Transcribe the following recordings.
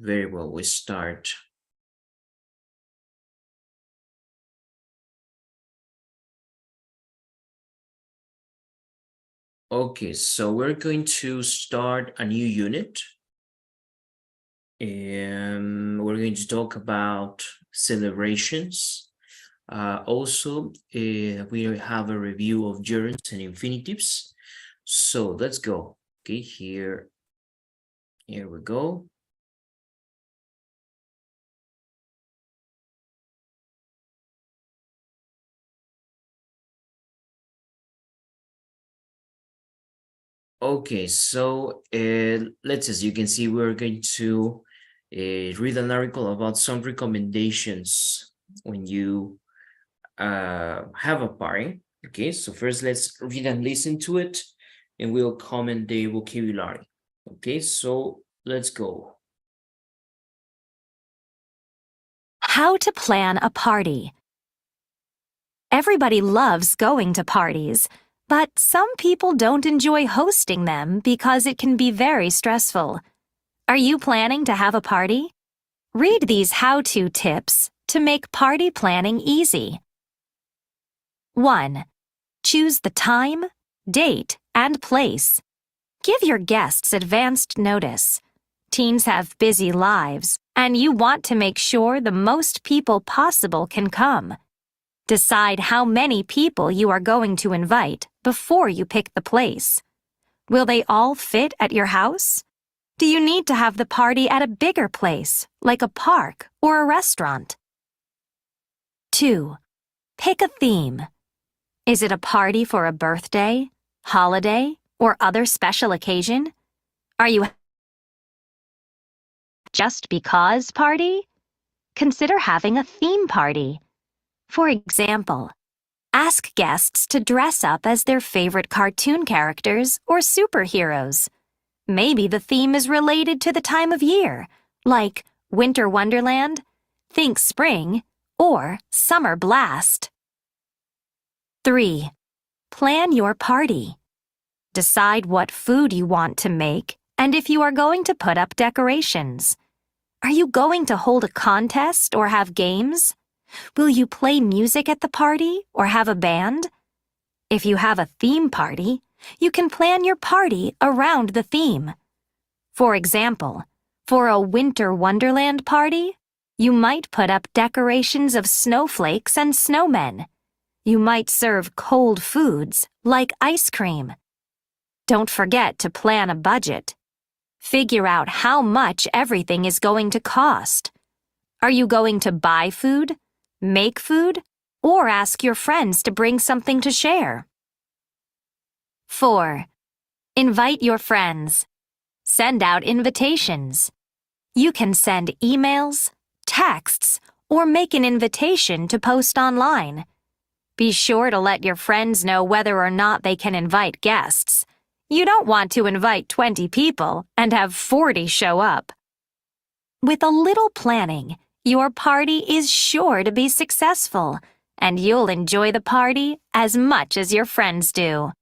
Very well, we start. Okay, so we're going to start a new unit. And we're going to talk about celebrations. Also, we have a review of gerunds and infinitives. So let's go. Okay, here we go. Okay, so let's, as you can see, we're going to read an article about some recommendations when you have a party. Okay, so first let's read and listen to it, and we'll comment the vocabulary. Okay, so let's go. How to plan a party. Everybody loves going to parties, but some people don't enjoy hosting them because it can be very stressful. Are you planning to have a party? Read these how-to tips to make party planning easy. 1. Choose the time, date, and place. Give your guests advanced notice. Teens have busy lives, and you want to make sure the most people possible can come. Decide how many people you are going to invite before you pick the place. Will they all fit at your house? Do you need to have the party at a bigger place, like a park or a restaurant? 2. Pick a theme. Is it a party for a birthday, holiday, or other special occasion? Are you just because party? Consider having a theme party. For example, ask guests to dress up as their favorite cartoon characters or superheroes. Maybe the theme is related to the time of year, like Winter Wonderland, Think Spring, or Summer Blast. 3. Plan your party. Decide what food you want to make and if you are going to put up decorations. Are you going to hold a contest or have games? Will you play music at the party or have a band? If you have a theme party, you can plan your party around the theme. For example, for a Winter Wonderland party, you might put up decorations of snowflakes and snowmen. You might serve cold foods like ice cream. Don't forget to plan a budget. Figure out how much everything is going to cost. Are you going to buy food, make food, or ask your friends to bring something to share? 4. Invite your friends. Send out invitations. You can send emails, texts, or make an invitation to post online. Be sure to let your friends know whether or not they can invite guests. You don't want to invite 20 people and have 40 show up. With a little planning, your party is sure to be successful, and you'll enjoy the party as much as your friends do.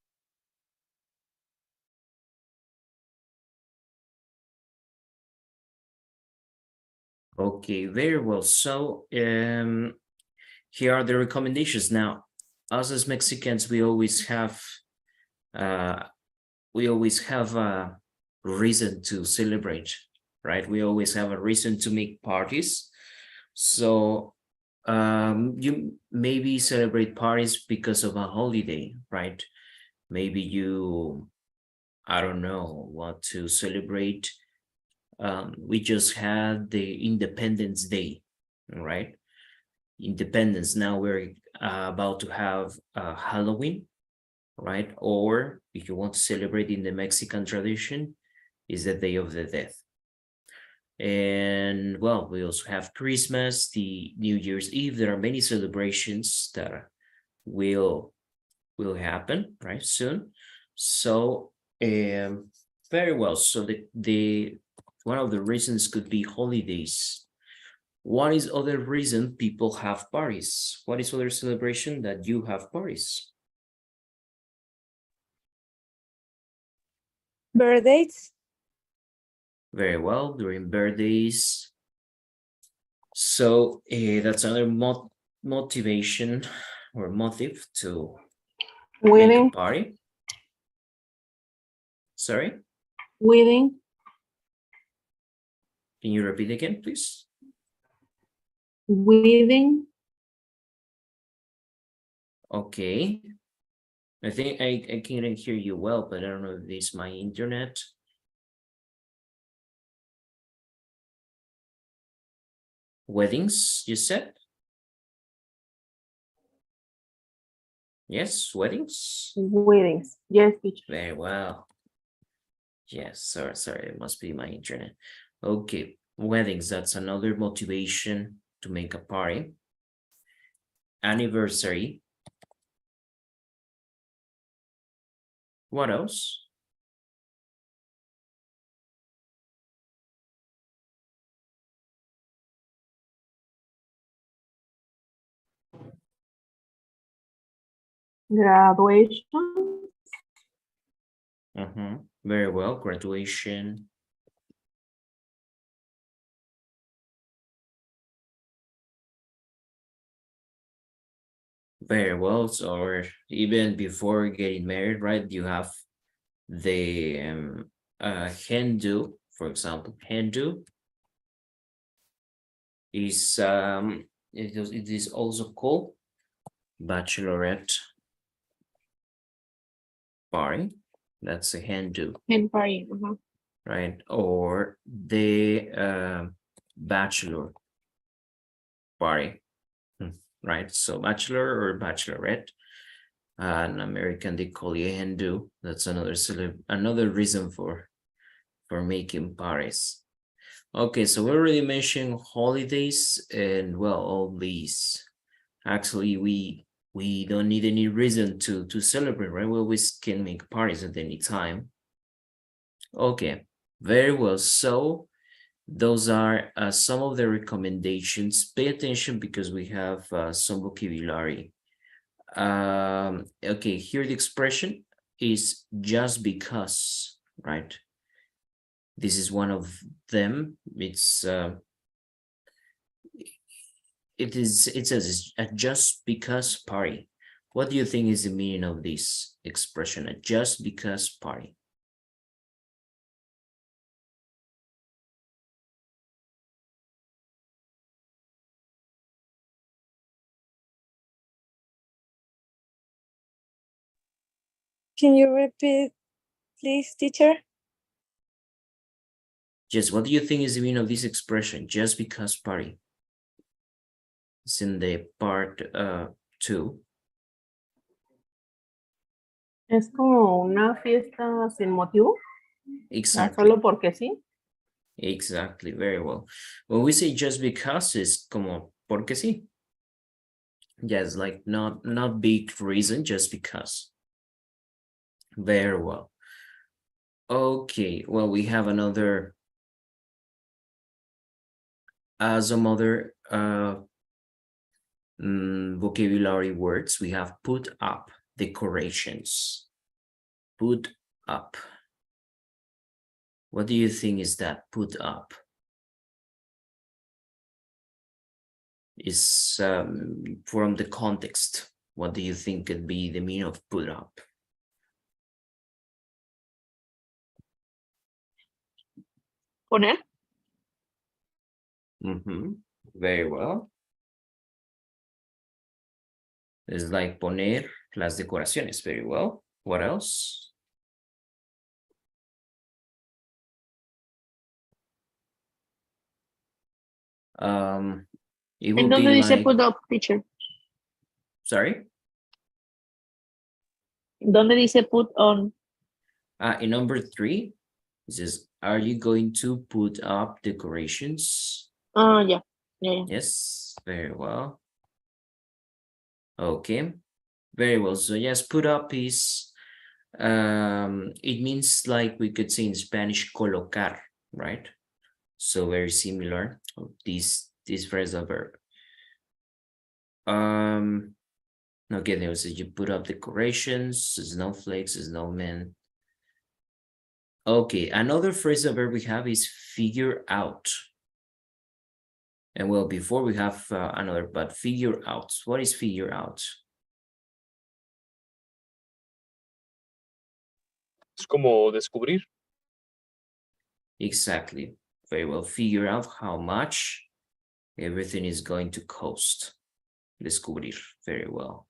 Okay, very well. So here are the recommendations. Now, us as Mexicans, we always have a reason to celebrate, right? We always have a reason to make parties. So you maybe celebrate parties because of a holiday, right? Maybe you, I don't know, want to celebrate. We just had the Independence Day, right? Independence. Now we're about to have Halloween, right? Or if you want to celebrate in the Mexican tradition, is the Day of the Dead. And well, we also have Christmas, the New Year's Eve. There are many celebrations that will happen right soon. So very well. So the one of the reasons could be holidays. What is other reason people have parties? What is other celebration that you have parties? Birthdays. Very well, during birthdays. So that's another motivation or motive to make a Wedding, party. Sorry, wedding, can you repeat again, please? wedding, Okay. I think I can't hear you well, but I don't know if it's my internet. Weddings, you said? Yes, weddings. weddings. Yes, teacher. Very well. Yes, sorry, it must be my internet. Okay, weddings, that's another motivation to make a party. Anniversary. What else? Graduation, Very well, graduation. Very well, so, or even before getting married, right? You have the hen do, for example, hen do is it is also called bachelorette party. That's a hen do, and party. right? Or the bachelor party, right? So bachelor or bachelorette. An American they call it a hen do. That's another reason for making parties. Okay, so we already mentioned holidays, and well, all these actually we don't need any reason to celebrate, right? We always can make parties at any time. Okay, very well. So those are some of the recommendations. Pay attention because we have some vocabulary. Okay, here the expression is just because, right? This is one of them. It says it's a just because party. What do you think is the meaning of this expression, a just because party? Can you repeat, please, teacher? Just what do you think is the meaning of this expression, just because party? It's in the part 2. Es como una fiesta sin motivo. Exactly. Solo porque sí. Exactly, very well. When we say just because, it's como porque sí. Yes, like not big reason, just because. Very well. Okay, well, we have another some other vocabulary words. We have put up, decorations. Put up. What do you think is that, put up? Is from the context, what do you think could be the meaning of put up? Poner. Very well. It's like poner las decoraciones. Very well. What else? It ¿En would dónde be dice like, put up, teacher? sorry? ¿Dónde dice put on? In number 3, it says, are you going to put up decorations? Yeah. Yes, very well. Okay, very well. So yes, put up is, it means, like we could say in Spanish, colocar, right? So very similar, this phrasal verb. Okay, there was you put up decorations, snowflakes, snowmen. Okay, another phrasal verb we have is figure out. And well, before we have another, but figure out. What is figure out? Es como descubrir. Exactly. Very well. Figure out how much everything is going to cost. Descubrir. Very well.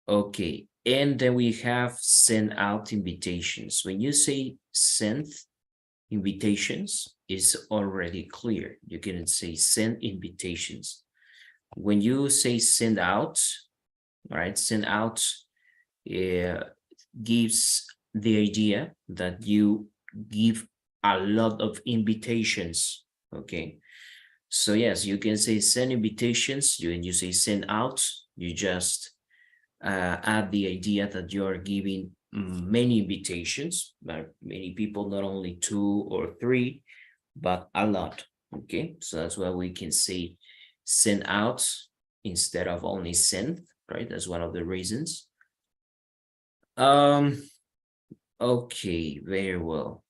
Okay. And then we have send out invitations. When you say send invitations, it's already clear. You can say send invitations. When you say send out, all right, send out gives the idea that you give a lot of invitations. Okay. So yes, you can say send invitations. When you say send out, you just add the idea that you are giving many invitations, but many people, not only 2 or 3, but a lot. Okay, so that's why we can say send out instead of only send, right? That's one of the reasons. Okay, very well.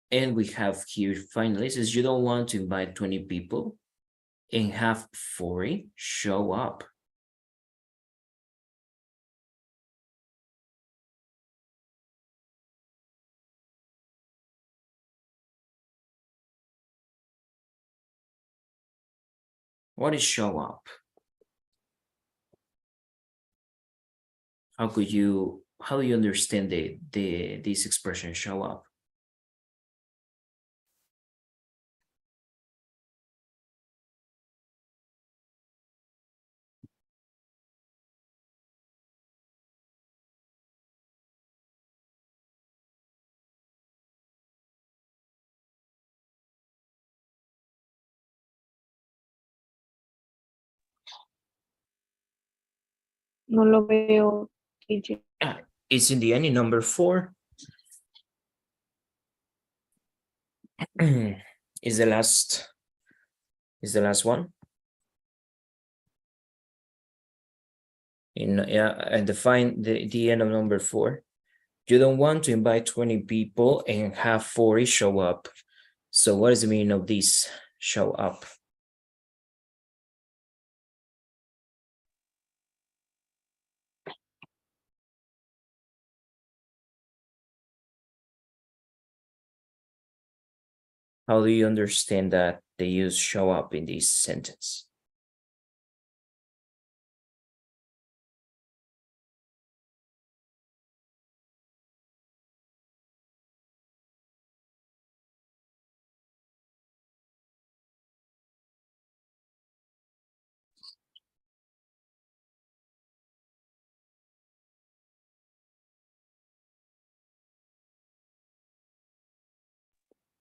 And we have here finally says you don't want to invite 20 people and have 40 show up. What is show up? How do you understand this expression show up? No lo veo, teacher. It's in the ending number 4. Is the last one. And define the end of number 4. You don't want to invite 20 people and have 40 show up. So what is the meaning of this show up? How do you understand that they use show up in this sentence?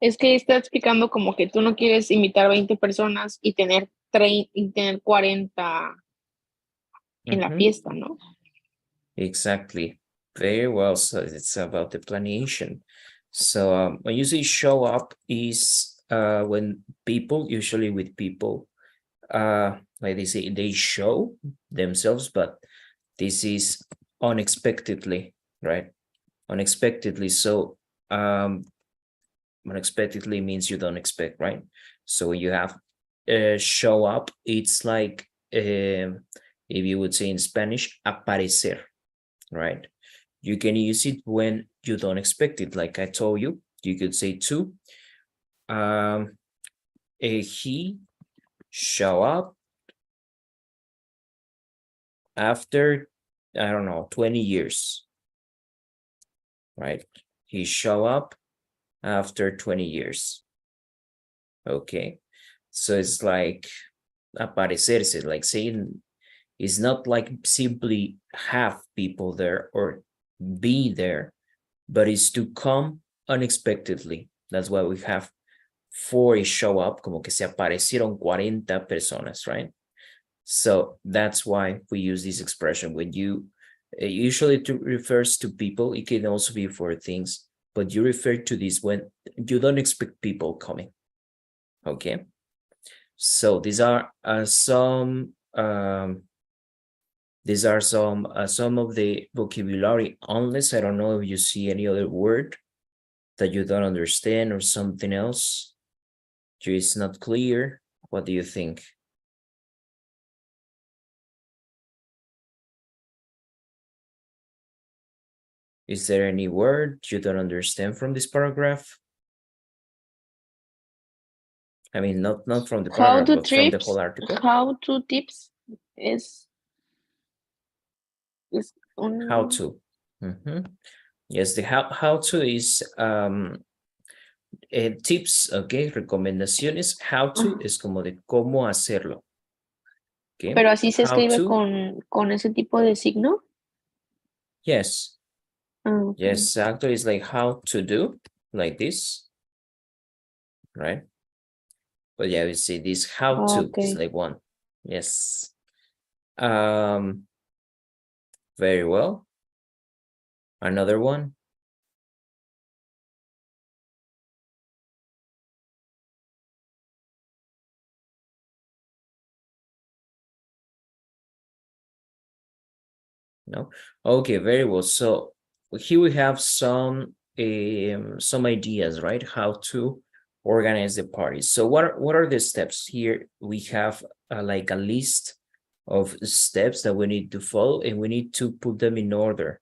Es que está explicando como que tú no quieres invitar 20 personas y tener 40 en la fiesta, ¿no? Exactly. Very well. So it's about the planning. So when you say show up is when people, usually with people, like they say, they show themselves, but this is unexpectedly, right? Unexpectedly. So unexpectedly means you don't expect, right? So when you have show up, it's like if you would say in Spanish, aparecer, right? You can use it when you don't expect it. Like I told you, you could say to he show up after, I don't know, 20 years, right? He show up after 20 years. Okay, so it's like aparecerse, like saying it's not like simply have people there or be there, but it's to come unexpectedly. That's why we have 40 show up, como que se aparecieron 40 personas, right? So that's why we use this expression. When you usually refers to people, it can also be for things, but you refer to this when you don't expect people coming. Okay, so these are some These are some of the vocabulary, unless I don't know if you see any other word that you don't understand or something else. It's not clear. What do you think? Is there any word you don't understand from this paragraph? I mean, not from the How paragraph, to but from the trips, whole article. how to tips is How to. Yes, the how to is tips, okay, recomendaciones. How to es como de cómo hacerlo. Okay. Pero así se How escribe to, con ese tipo de signo. yes. Ah, ok. Yes, actually it's like how to do, like this, right? But yeah, we see this how to is Okay. like one. Yes. Very well. Another one. No. Okay, very well. So here we have some ideas, right? How to organize the party. So what are the steps here? We have like a list of steps that we need to follow, and we need to put them in order.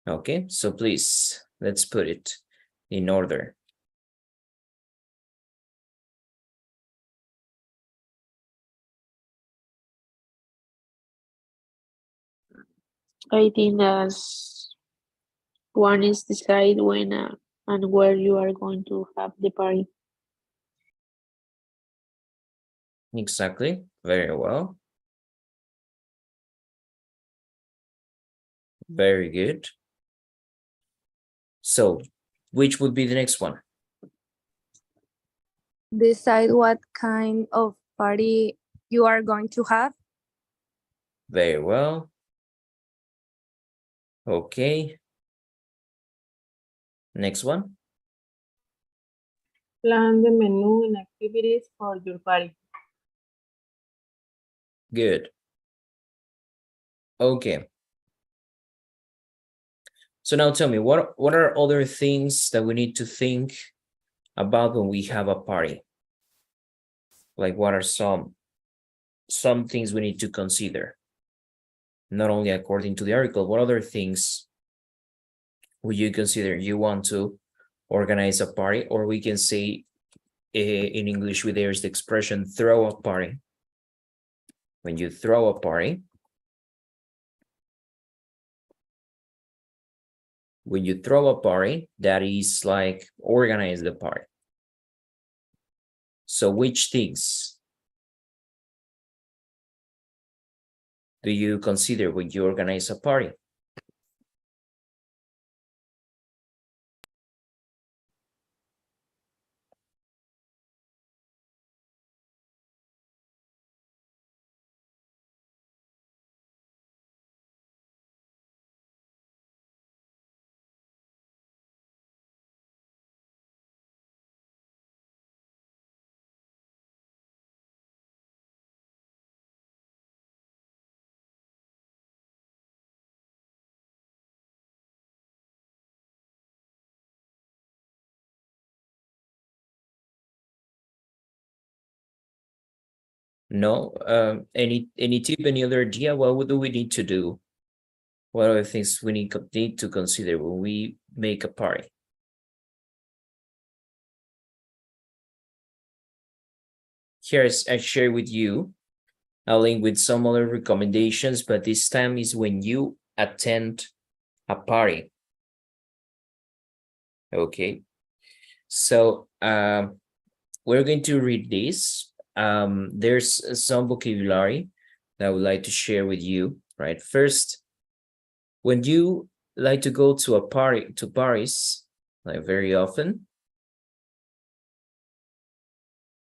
Okay, so please let's put it in order. I think that's one is decide when and where you are going to have the party. Exactly. Very well. Very good. So, which would be the next one? Decide what kind of party you are going to have. Very well. Okay. Next one. Plan the menu and activities for your party. Good. Okay. So now tell me, what are other things that we need to think about when we have a party? Like, what are some things we need to consider? Not only according to the article, what other things would you consider? You want to organize a party, or we can say in English, there's the expression throw a party. When you throw a party, that is like organize the party. So which things do you consider when you organize a party? No, any tip, any other idea? What do we need to do? What are the things we need to consider when we make a party? Here I share with you a link with some other recommendations, but this time is when you attend a party. Okay, so we're going to read this. There's some vocabulary that I would like to share with you, right? First, when you like to go to a party, to parties, like very often,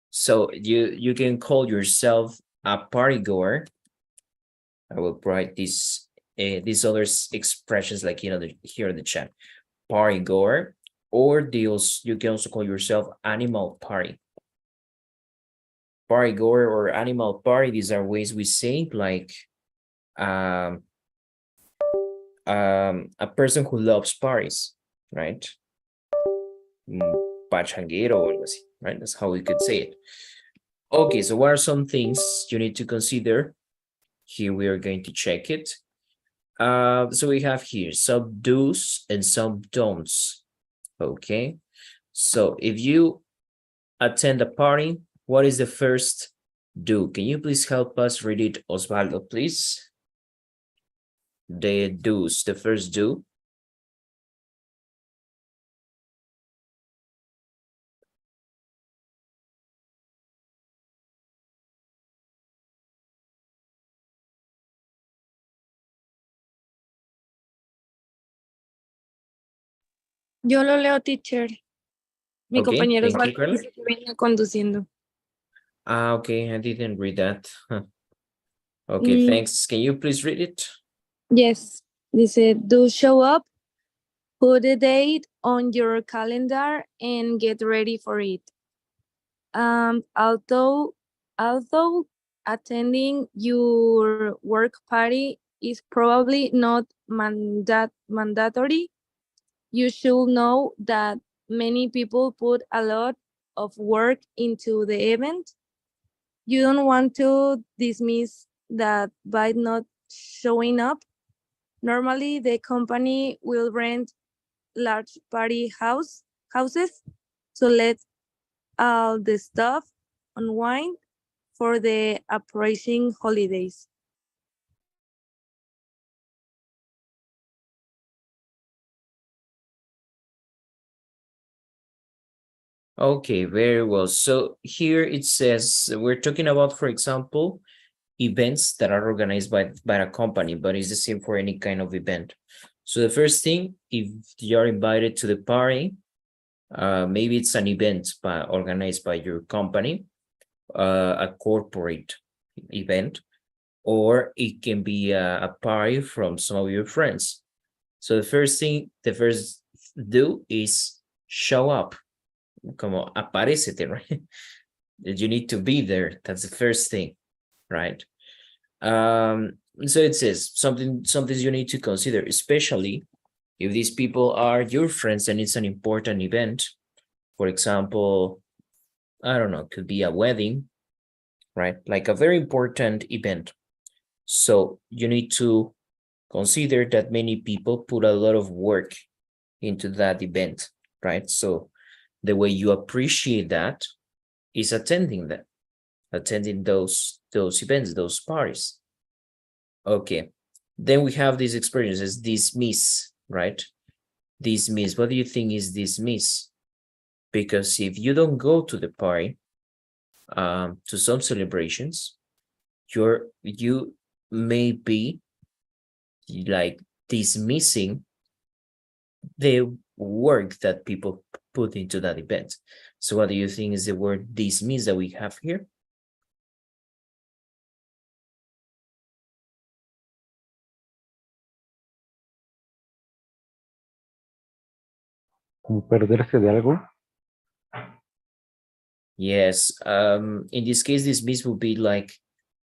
so you can call yourself a party goer. I will write these other expressions like here in the chat. Party goer, or you can also call yourself animal party. party goer or animal party. These are ways we say like a person who loves parties, right? Pachanguero o algo así, right? That's how we could say it. Okay, so what are some things you need to consider? Here we are going to check it. So we have here some do's and some don'ts. Okay, so if you attend a party, what is the first do? Can you please help us read it, Osvaldo, please? The do's, the first do. Yo lo leo, teacher. Mi Okay, compañero thank you, Carla. dice que venía conduciendo. Ah, okay, I didn't read that. Huh. Okay, thanks. Can you please read it? Yes. Dice, do show up, put a date on your calendar, and get ready for it. Although attending your work party is probably not mandatory, you should know that many people put a lot of work into the event. You don't want to dismiss that by not showing up. Normally, the company will rent large party houses, so let all the stuff unwind for the approaching holidays. Okay, very well. So here it says we're talking about, for example, events that are organized by a company, but it's the same for any kind of event. So the first thing, if you're invited to the party, maybe it's an event organized by your company, a corporate event, or it can be a party from some of your friends. So the first do is show up. Como aparécete, right? You need to be there. That's the first thing, right? So it says something you need to consider, especially if these people are your friends and it's an important event. For example, I don't know, could be a wedding, right? Like a very important event. So you need to consider that many people put a lot of work into that event, right? So the way you appreciate that is attending those events, those parties. Okay, then we have these experiences, dismiss, right? Dismiss, what do you think is dismiss? Because if you don't go to the party, to some celebrations, you may be like dismissing the work that people put into that event. So what do you think is the word dismiss that we have here? Como perderse de algo. Yes, in this case, dismiss would be like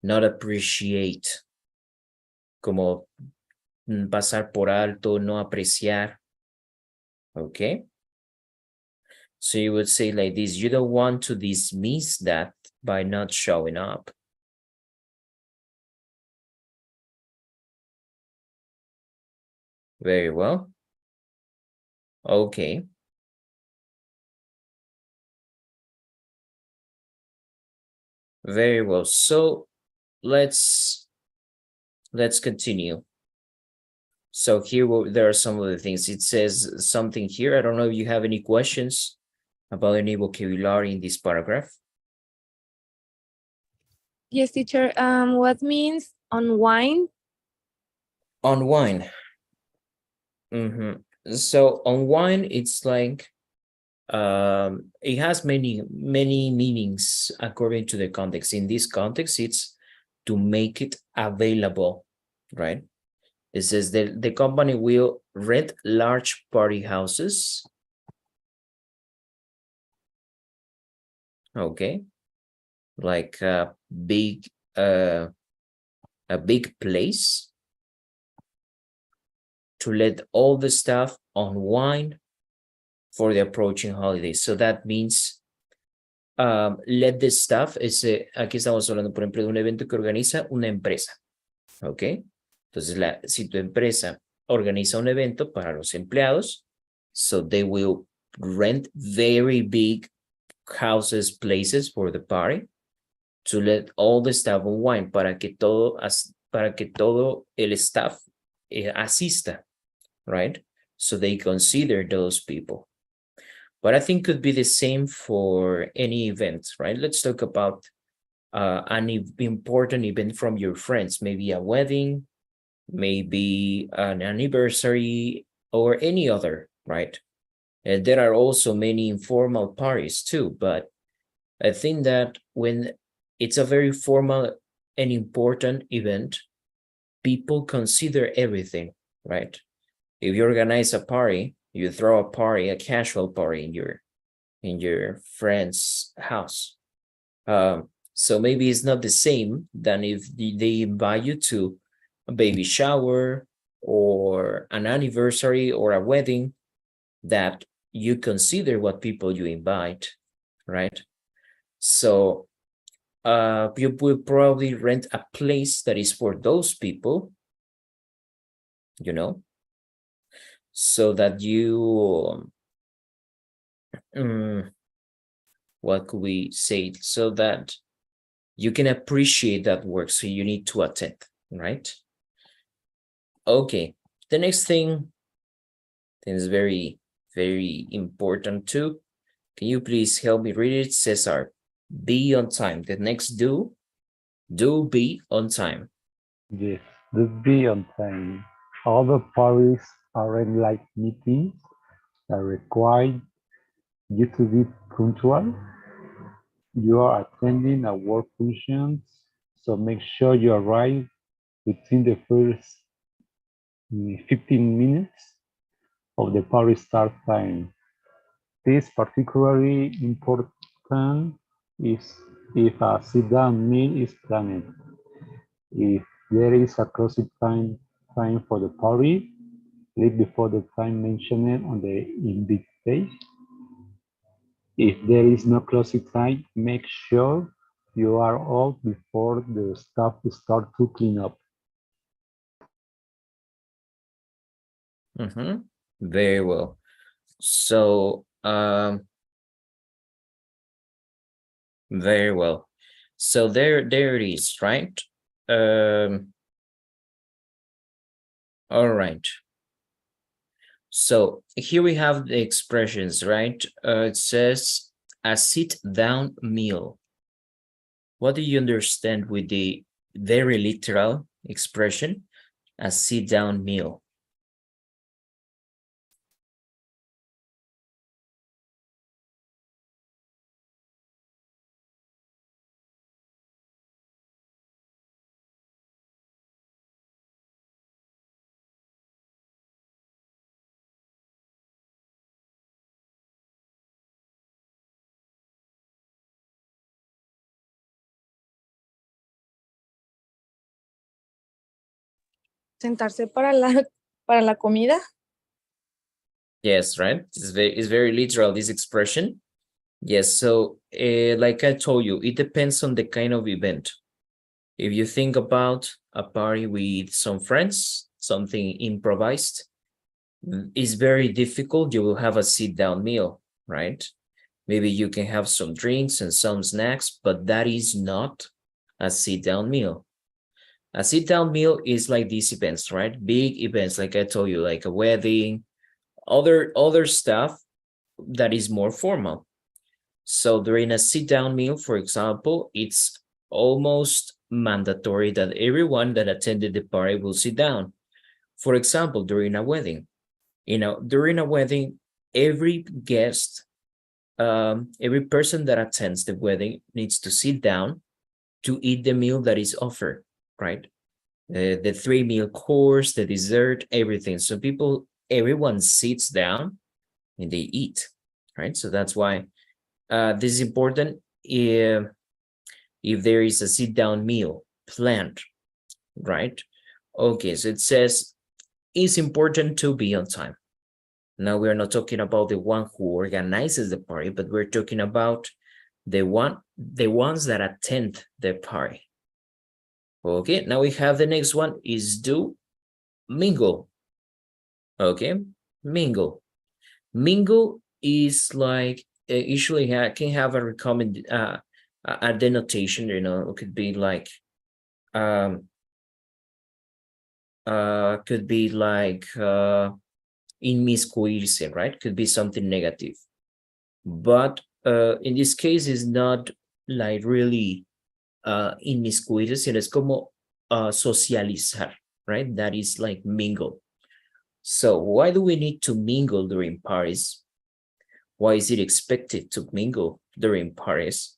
not appreciate, como pasar por alto, no apreciar. Okay. So you would say like this, you don't want to dismiss that by not showing up. Very well. Okay. Very well. So let's continue. So here there are some of the things. It says something here. I don't know if you have any questions about any vocabulary in this paragraph. Yes, teacher. What means unwind? Unwind. So unwind, it's like it has many meanings according to the context. In this context, it's to make it available, right? It says that the company will rent large party houses. Okay. like big a big place to let all the staff unwind for the approaching holidays. So that means let the staff, aquí estamos hablando, por ejemplo, de un evento que organiza una empresa, ¿ok? Entonces, si tu empresa organiza un evento para los empleados, so they will rent very big houses, places for the party, to let all the staff unwind, para que todo el staff asista, right? So they consider those people. But I think could be the same for any event, right? Let's talk about an important event from your friends, maybe a wedding, maybe an anniversary, or any other, right? And there are also many informal parties too, but I think that when it's a very formal and important event, people consider everything, right? If you organize a party, you throw a party, a casual party in your friend's house. So maybe it's not the same than if they invite you to a baby shower or an anniversary or a wedding, that you consider what people you invite, right? So you will probably rent a place that is for those people, you know, so that you, what could we say? So that you can appreciate that work. So you need to attend, right? Okay, the next thing is very, very important too. Can you please help me read it? Cesar, be on time. The next do be on time. Yes, do be on time. All the parties aren't like meetings that require you to be punctual. You are attending a work function, so make sure you arrive within the first 15 minutes of the party start time. This is particularly important if a sit-down meal is planned. If there is a closing time for the party, leave before the time mentioned on the invitation. If there is no closing time, make sure you are all before the staff start to clean up. Very well. So, very well. So there it is, right? All right. So here we have the expressions, right? It says a sit-down meal. What do you understand with the very literal expression, a sit-down meal? Sentarse para la comida. Yes, right. It's very literal, this expression. Yes, so like I told you, it depends on the kind of event. If you think about a party with some friends, something improvised, it's very difficult. You will have a sit-down meal, right? Maybe you can have some drinks and some snacks, but that is not a sit-down meal. A sit-down meal is like these events, right? Big events, like I told you, like a wedding, other stuff that is more formal. So during a sit-down meal, for example, it's almost mandatory that everyone that attended the party will sit down. For example, during a wedding, during a wedding, every guest, every person that attends the wedding needs to sit down to eat the meal that is offered, right? The 3-meal course, the dessert, everything. So everyone sits down and they eat, right? So that's why this is important. if there is a sit-down meal planned, right? Okay, so it says it's important to be on time. Now we're not talking about the one who organizes the party, but we're talking about the ones that attend the party. Okay, now we have the next one is do mingle. Okay, mingle. Mingle is like usually can have a recommend a denotation, you know, it could be like could be like inmiscuirse, right? Could be something negative. But in this case, it's not like really inmiscuirse, sino es como socializar, right? That is like mingle. So why do we need to mingle during parties? Why is it expected to mingle during parties?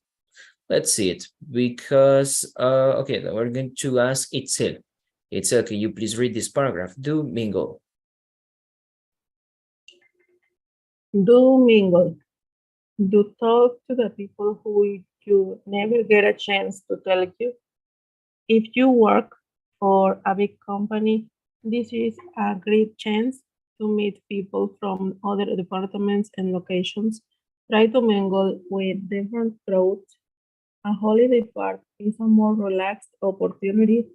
Let's see it. Because, okay, we're going to ask Itzel. Itzel, can you please read this paragraph? Do mingle. Do mingle. Do talk to the people who you never get a chance to tell you. If you work for a big company, this is a great chance to meet people from other departments and locations. Try to mingle with different crowds. A holiday party is a more relaxed opportunity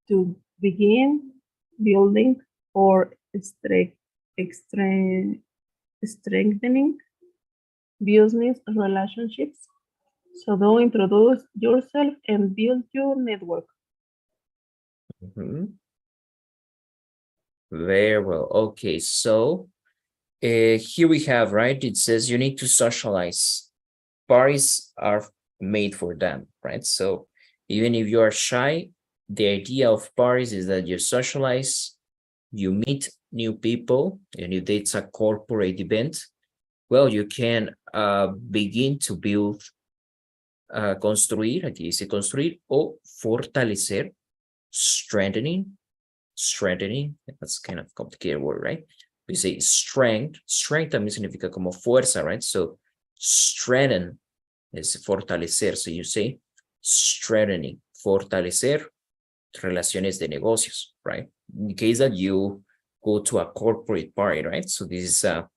to begin building or strengthening business relationships. So don't introduce yourself and build your network. Very well. Okay, so here we have, right? It says you need to socialize. Parties are made for them, right? So even if you are shy, the idea of parties is that you socialize, you meet new people, and if it's a corporate event, well, you can begin to build, construir, aquí dice construir o fortalecer, strengthening, that's kind of complicated word, right? We say strength también significa como fuerza, right? So strengthen is fortalecer, so you say strengthening, fortalecer relaciones de negocios, right? In case that you go to a corporate party, right? So this is a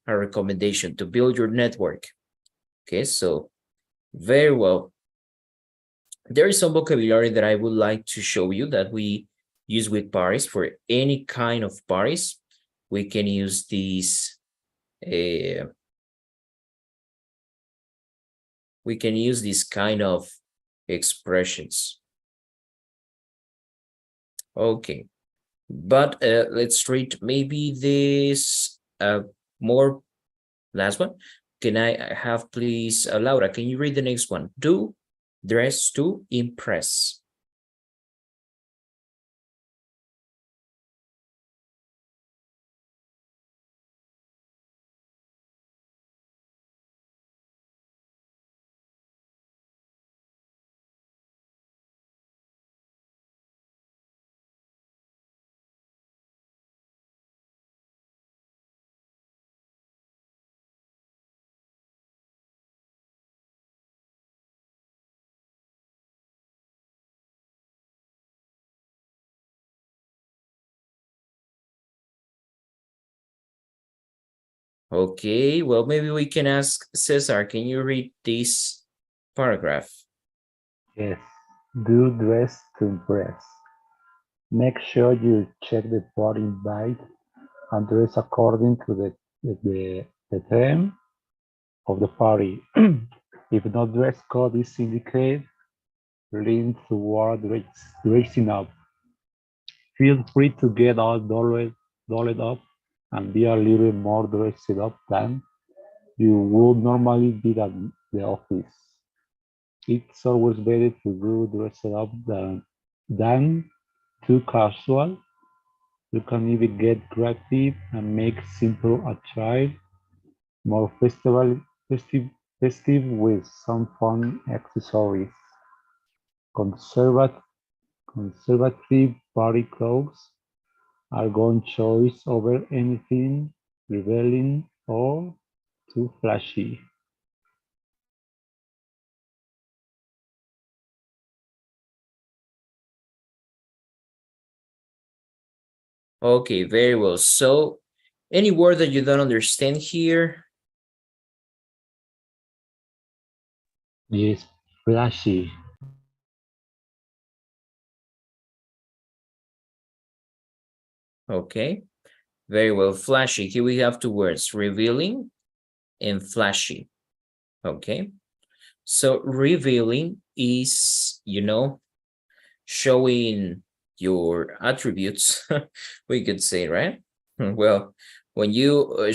recommendation to build your network. Okay, so very well. There is some vocabulary that I would like to show you that we use with parties. For any kind of parties, we can use these we can use these kind of expressions. Okay, but let's read maybe this more last one. Can I have please Laura, can you read the next one? Do dress to impress. Okay, well, maybe we can ask Cesar, can you read this paragraph? Yes, do dress to impress. Make sure you check the party invite and dress according to the theme of the party. If no dress code is indicated, lean toward dressing up. Feel free to get all dolled up and be a little more dressed up than you would normally be at the office. It's always better to do dressed up than too casual. You can even get creative and make simple attire more festive with some fun accessories. Conservative party clothes are good choice over anything revealing or too flashy. Okay, very well. So any word that you don't understand here? Yes, flashy. Okay, very well. Flashy. Here we have two words, revealing and flashy. Okay, so revealing is, showing your attributes, we could say, right? Well, when you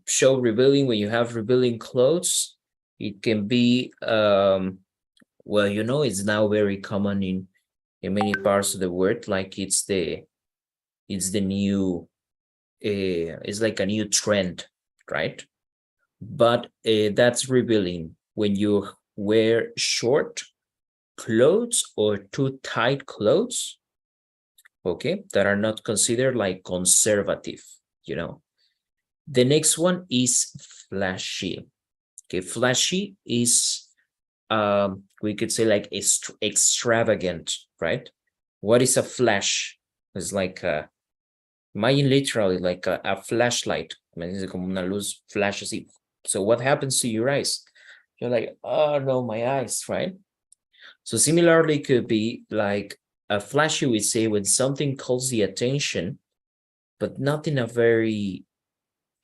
show revealing, when you have revealing clothes, it can be, well, it's now very common in many parts of the world, like it's the new, it's like a new trend, right? But that's revealing when you wear short clothes or too tight clothes, okay, that are not considered like conservative. The next one is flashy. Okay, flashy is, we could say like extravagant, right? What is a flash? It's like imagine literally like a flashlight. Como una luz flash así. So what happens to your eyes? You're like, oh no, my eyes, right? So similarly, could be like a flash, you would say, when something calls the attention, but not in a very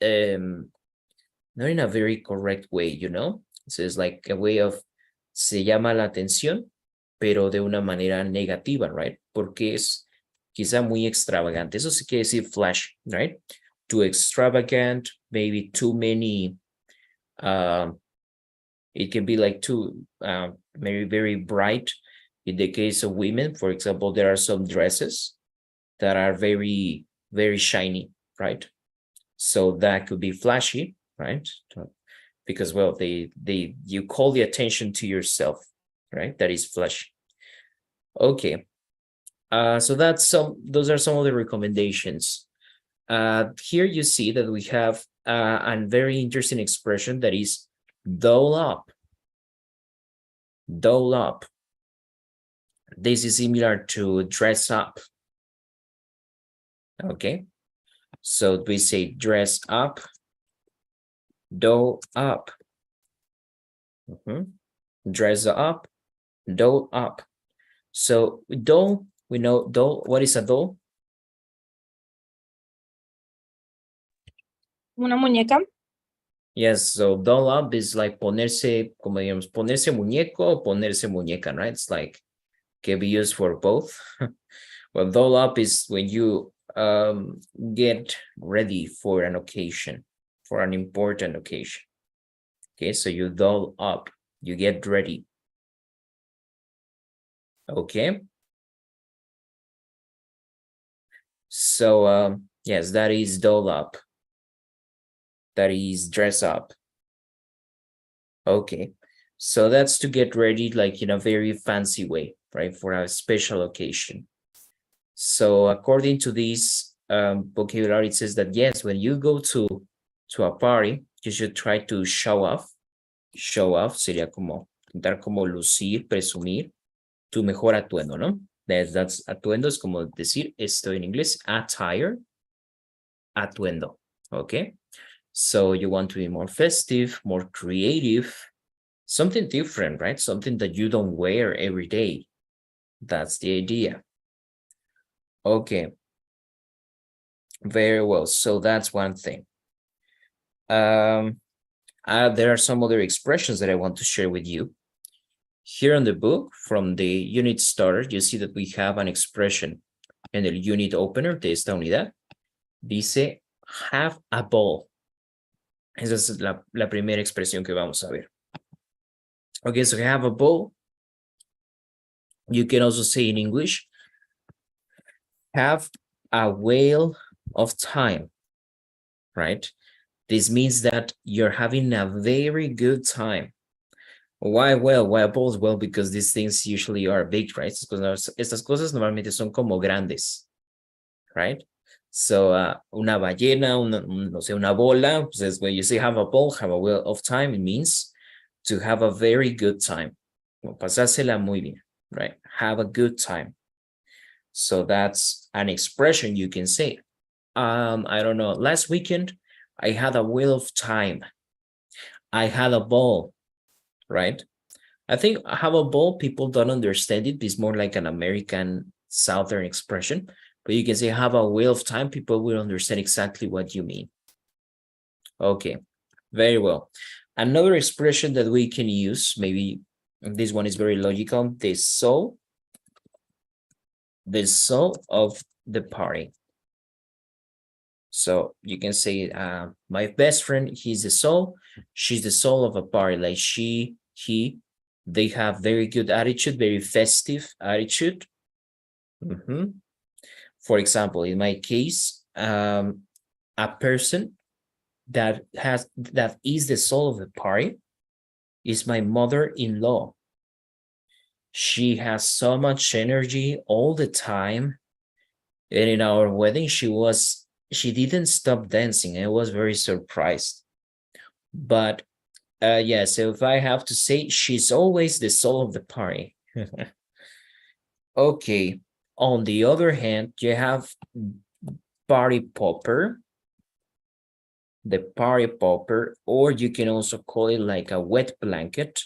not in a very correct way, So it's like a way of se llama la atención, pero de una manera negativa, right? Porque es quizá muy extravagante. Eso sí quiere decir flash, right? Too extravagant, maybe too many, it can be like too, maybe very bright. In the case of women, for example, there are some dresses that are very, very shiny, right? So that could be flashy, right? Because, well, you call the attention to yourself, right? That is flashy. Okay. So those are some of the recommendations. Here you see that we have a very interesting expression that is doll up. Doll up. This is similar to dress up. Okay. So we say dress up, doll up. Dress up, doll up. So doll, we know doll. What is a doll? Una muñeca. Yes, so doll up is like ponerse, como digamos, ponerse muñeco o ponerse muñeca, right? It's like can be used for both. Well, doll up is when you get ready for an occasion, for an important occasion. Okay, so you doll up, you get ready. Okay. So yes, that is doll up. That is dress up. Okay, so that's to get ready like in a very fancy way, right? For a special occasion. So according to this vocabulary, it says that yes, when you go to a party, you should try to show off. Show off sería como intentar como lucir, presumir tu mejor atuendo, ¿no? That's atuendo es como decir esto en inglés, attire, atuendo, okay? So you want to be more festive, more creative, something different, right? Something that you don't wear every day. That's the idea. Okay. Very well. So that's one thing. There are some other expressions that I want to share with you. Here in the book, from the unit starter, you see that we have an expression in the unit opener de esta unidad. Dice, have a ball. Esa es la primera expresión que vamos a ver. Okay, so have a ball. You can also say in English, have a whale of time, right? This means that you're having a very good time. Why well? Why balls? Well, because these things usually are big, right? Estas cosas normalmente son como grandes, right? So una ballena, no sé, una bola, pues when you say have a ball, have a whale of time, it means to have a very good time. Pasársela muy bien, right? Have a good time. So that's an expression you can say. I don't know, last weekend, I had a wheel of time. I had a ball, right? I think have a ball, people don't understand it. It's more like an American Southern expression, but you can say have a wheel of time. People will understand exactly what you mean. Okay, very well. Another expression that we can use, maybe this one is very logical, the soul of the party. So you can say, my best friend, he's the soul, she's the soul of a party, like she, he, they have very good attitude, very festive attitude. For example, in my case, a person that is the soul of the party is my mother-in-law. She has so much energy all the time. And in our wedding, she didn't stop dancing. I was very surprised. But yeah, so if I have to say, she's always the soul of the party. Okay. On the other hand, you have party popper. The party popper, or you can also call it like a wet blanket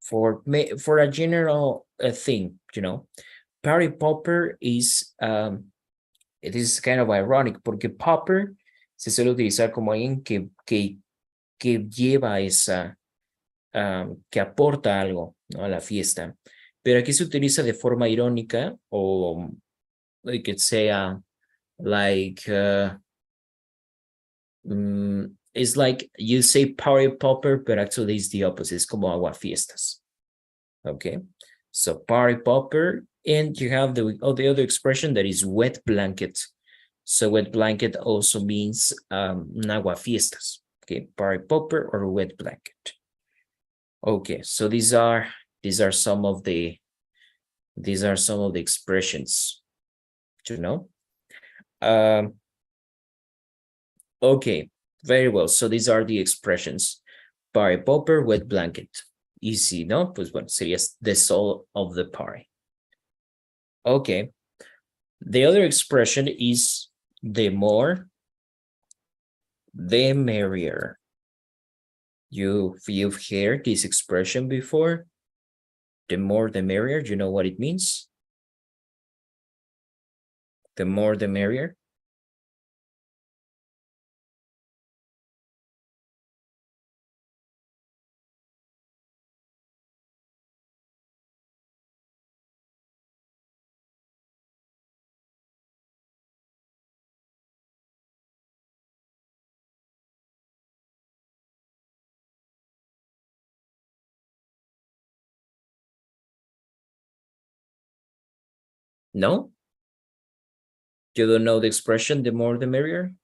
for a general thing, you know. Party popper is, it is kind of ironic porque popper se suele utilizar como alguien que lleva esa, que aporta algo, ¿no?, a la fiesta. Pero aquí se utiliza de forma irónica, o que sea like, it's like you say party popper, but actually it's the opposite. It's como aguafiestas. Okay, so party popper, and you have the other expression that is wet blanket. So wet blanket also means aguafiestas. Okay, party popper or wet blanket. Okay, so these are some of the expressions, you know. Okay, very well. So these are the expressions. Party popper, wet blanket. Easy, ¿no? Pues bueno, sería the soul of the party. Okay. The other expression is the more, the merrier. You've heard this expression before? The more, the merrier. Do you know what it means? The more, the merrier. No? You don't know the expression, the more the merrier?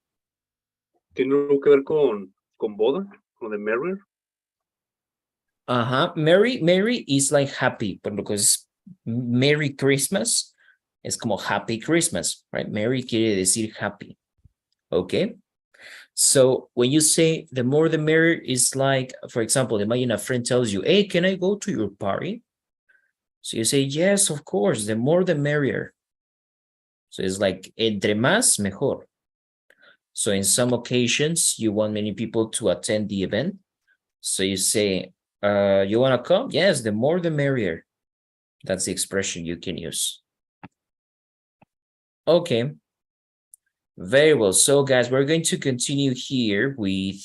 ¿Tiene algo que ver con boda? ¿Con the merrier? Merry is like happy, but because Merry Christmas es como Happy Christmas, right? Merry quiere decir happy. Okay. So when you say the more the merrier, is like, for example, imagine a friend tells you, hey, can I go to your party? So you say, yes, of course, the more the merrier. So it's like, entre más, mejor. So in some occasions, you want many people to attend the event. So you say, you want to come? Yes, the more the merrier. That's the expression you can use. Okay. Very well. So guys, we're going to continue here with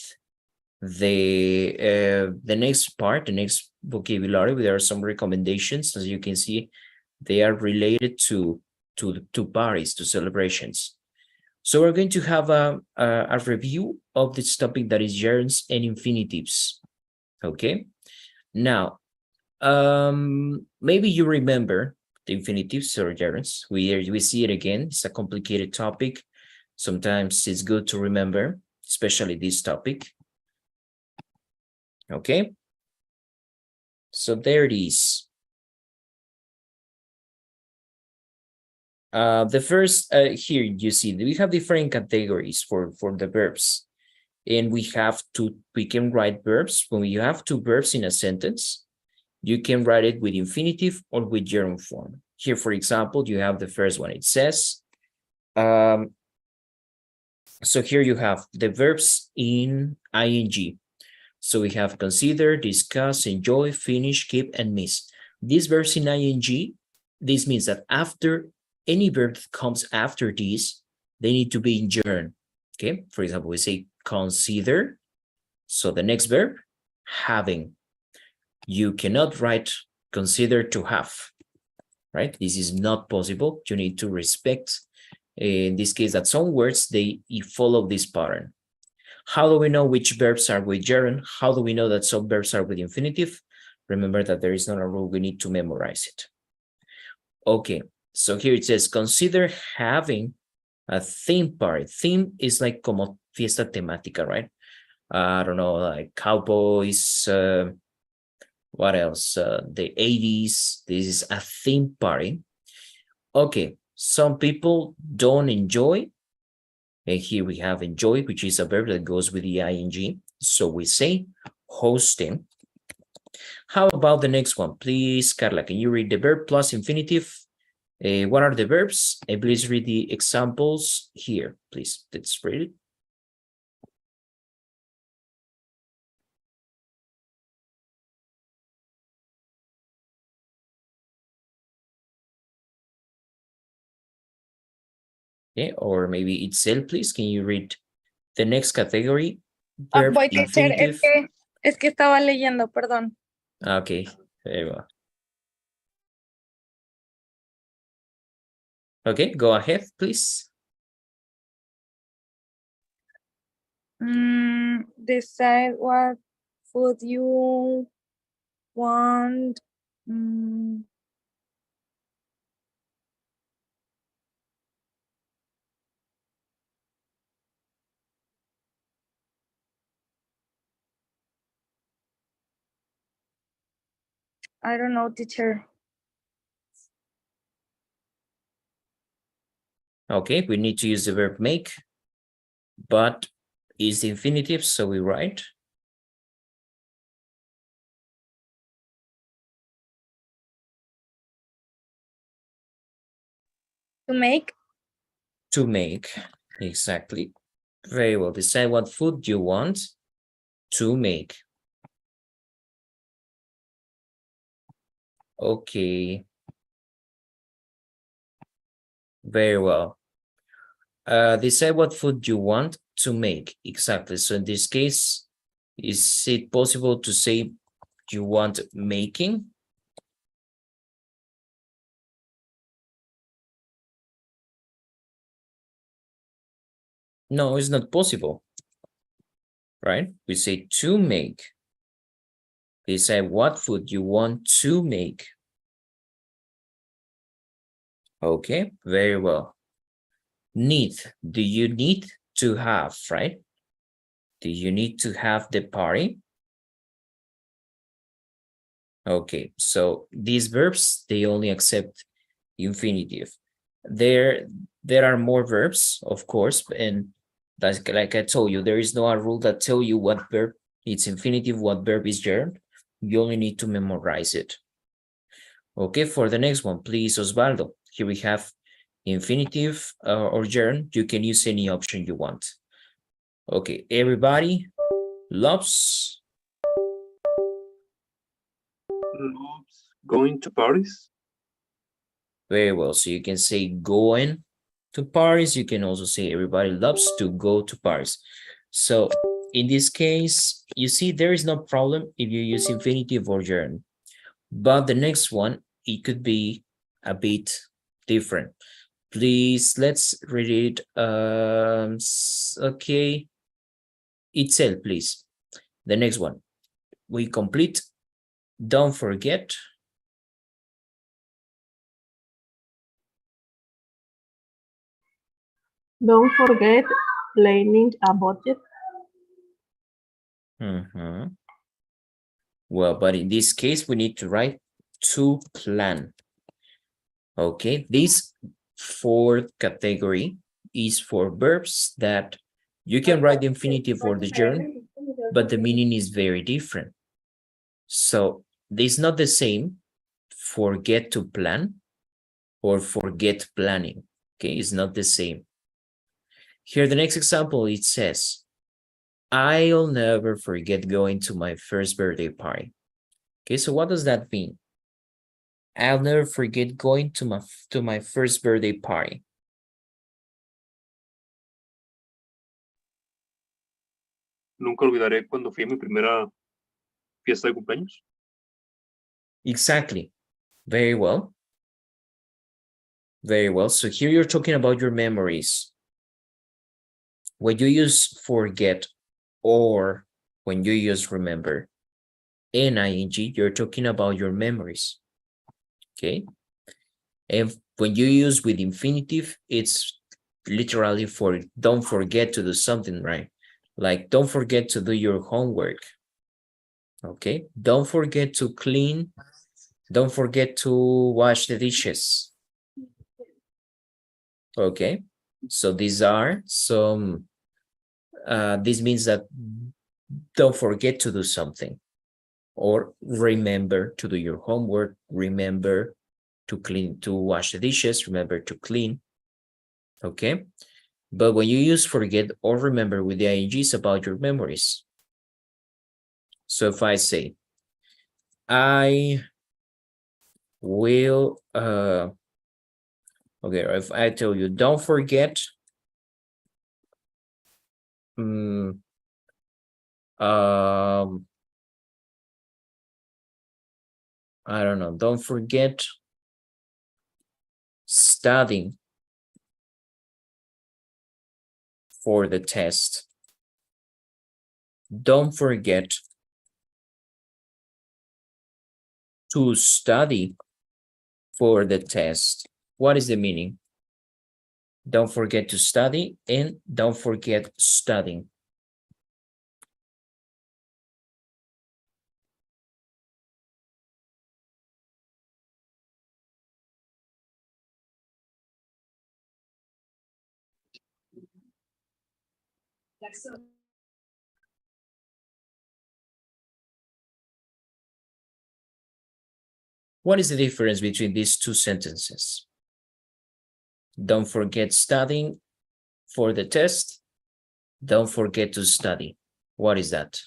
the next part, the next vocabulary. There are some recommendations. As you can see, they are related to parties, to celebrations. So we're going to have a review of this topic, that is gerunds and infinitives. Okay. Now, maybe you remember the infinitives or gerunds. We see it again. It's a complicated topic. Sometimes it's good to remember, especially this topic. Okay. So there it is. The first here you see we have different categories for the verbs, and we can write verbs. When you have two verbs in a sentence, you can write it with infinitive or with gerund form. Here, for example, you have the first one. It says, So here you have the verbs in ing. So we have consider, discuss, enjoy, finish, keep, and miss. These verbs in ing, this means that after any verb that comes after this, they need to be in gerund. Okay, for example, we say consider. So the next verb, having. You cannot write consider to have, right? This is not possible. You need to respect, in this case, that some words, they follow this pattern. How do we know which verbs are with gerund? How do we know that some verbs are with infinitive? Remember that there is not a rule, we need to memorize it. Okay, so here it says, consider having a theme party. Theme is like como fiesta temática, right? I don't know, like cowboys, what else? The 80s, this is a theme party. Okay, some people don't enjoy. And here we have enjoy, which is a verb that goes with the ing. So we say hosting. How about the next one? Please, Carla, can you read the verb plus infinitive? What are the verbs? And please read the examples here, please. Let's read it. Okay, or maybe Itzel, please. Can you read the next category? Verb Voy a hacer, infinitive. es que estaba leyendo, perdón. Okay, very well. Okay, go ahead, please. Decide what food you want. I don't know, teacher. Okay, we need to use the verb make, but is the infinitive, so we write. To make. To make, exactly. Very well. Decide what food you want to make. Okay. Very well. Decide what food you want to make. Exactly. So in this case, is it possible to say you want making? No, it's not possible. Right? We say to make. Decide what food you want to make. Okay, very well. Need. Do you need to have, right? Do you need to have the party? Okay, so these verbs, they only accept infinitive. There are more verbs, of course, and that's like I told you, there is no a rule that tell you what verb it's infinitive, what verb is gerund. You only need to memorize it. Okay, for the next one, please, Osvaldo. Here we have infinitive or gerund. You can use any option you want. Okay, everybody loves. Loves going to parties. Very well. So you can say going to Paris. You can also say everybody loves to go to Paris. So in this case, you see, there is no problem if you use infinitive or gerund. But the next one, it could be a bit different. Please, let's read it. Okay. Itself, please. The next one. We complete. Don't forget. Don't forget planning a budget. Well, but in this case, we need to write to plan. Okay, this fourth category is for verbs that you can write the infinitive or the gerund, but the meaning is very different. So this is not the same forget to plan or forget planning. Okay, it's not the same. Here, the next example, it says, I'll never forget going to my first birthday party. Okay, so what does that mean? I'll never forget going to my first birthday party. Nunca olvidaré cuando fui a mi primera fiesta de cumpleaños. Exactly. Very well. Very well. So here you're talking about your memories. When you use forget or when you use remember in ing, you're talking about your memories. Okay. And when you use with infinitive, it's literally for don't forget to do something, right? Like don't forget to do your homework. Okay. Don't forget to clean. Don't forget to wash the dishes. Okay. So these are some, this means that don't forget to do something or remember to do your homework, remember to clean, to wash the dishes, remember to clean. Okay. But when you use forget or remember with the ing, it's about your memories. So if I say, I will, okay, or if I tell you, don't forget, I don't know, don't forget studying for the test. Don't forget to study for the test. What is the meaning? Don't forget to study and don't forget studying. What is the difference between these two sentences? Don't forget studying for the test. Don't forget to study. What is that?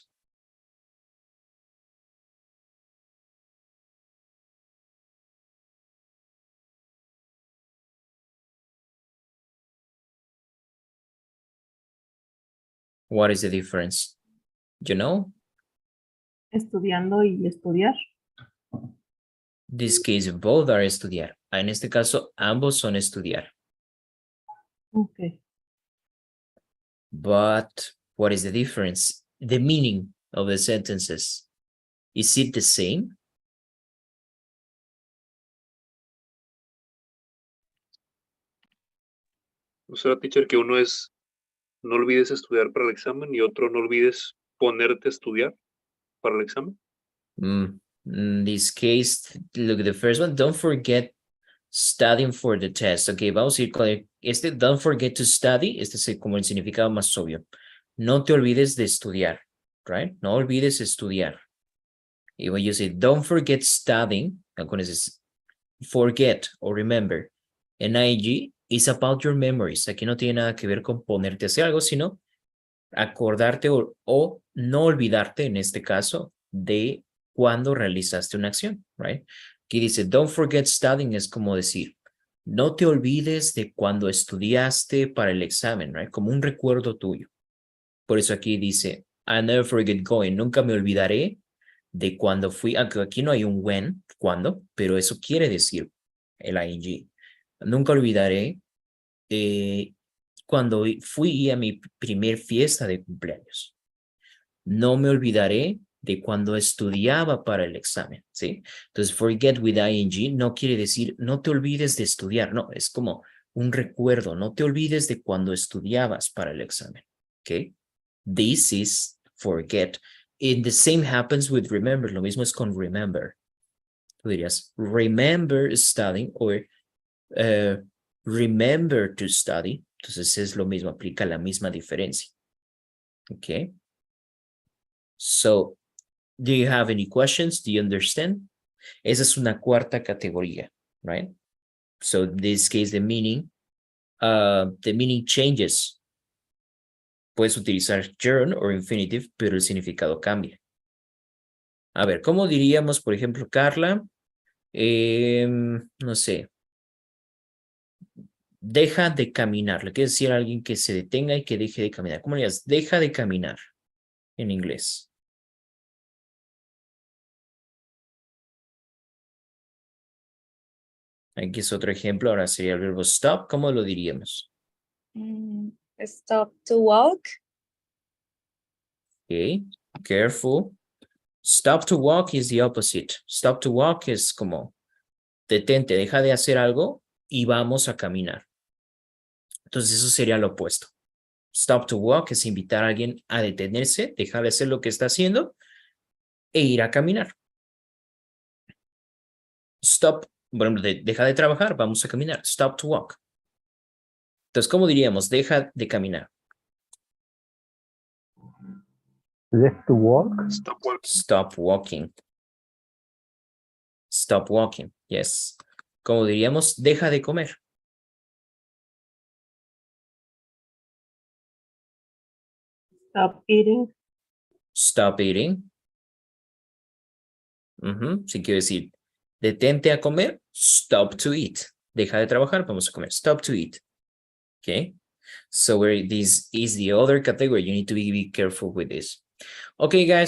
What is the difference? You know? Estudiando y estudiar. This case, both are estudiar. En este caso, ambos son estudiar. Okay. But what is the difference? The meaning of the sentences. Is it the same? O sea, teacher, que uno es no olvides estudiar para el examen y otro no olvides ponerte a estudiar para el examen. In this case, look, the first one, don't forget studying for the test. Ok, vamos a ir con este, don't forget to study. Este es como el significado más obvio. No te olvides de estudiar, right? No olvides estudiar. Y when you say, don't forget studying, con ese forget or remember, en ing is about your memories. Aquí no tiene nada que ver con ponerte a hacer algo, sino acordarte o no olvidarte, en este caso, de cuando realizaste una acción, right? Aquí dice, don't forget studying, es como decir, no te olvides de cuando estudiaste para el examen, right? Como un recuerdo tuyo. Por eso aquí dice, I'll never forget going, nunca me olvidaré de cuando fui, aunque aquí no hay un when, cuando, pero eso quiere decir el ing. Nunca olvidaré cuando fui a mi primer fiesta de cumpleaños. No me olvidaré de cuando estudiaba para el examen, ¿sí? Entonces, forget with ing no quiere decir no te olvides de estudiar, no, es como un recuerdo, no te olvides de cuando estudiabas para el examen, ¿ok? This is forget. And the same happens with remember, lo mismo es con remember. Tú dirías, remember studying or remember to study. Entonces es lo mismo, aplica la misma diferencia. Okay. So, do you have any questions? Do you understand? Esa es una cuarta categoría, right? So, in this case, the meaning the meaning changes. Puedes utilizar yearn o infinitive, pero el significado cambia. A ver, ¿cómo diríamos, por ejemplo, Carla? No sé. Deja de caminar. Le quiere decir a alguien que se detenga y que deje de caminar. ¿Cómo le dirías? Deja de caminar en inglés. Aquí es otro ejemplo. Ahora sería el verbo stop. ¿Cómo lo diríamos? Stop to walk. Okay, careful. Stop to walk is the opposite. Stop to walk es como detente, deja de hacer algo y vamos a caminar. Entonces eso sería lo opuesto. Stop to walk es invitar a alguien a detenerse, dejar de hacer lo que está haciendo e ir a caminar. Stop, bueno, deja de trabajar, vamos a caminar. Stop to walk. Entonces, ¿cómo diríamos? Deja de caminar. Left to walk. Stop work. Stop walking. Stop walking. Yes. ¿Cómo diríamos? Deja de comer. Stop eating. Stop eating. Si quiero decir, detente a comer. Stop to eat. Deja de trabajar, vamos a comer. Stop to eat. Okay. So this is the other category. You need to be careful with this. Okay, guys.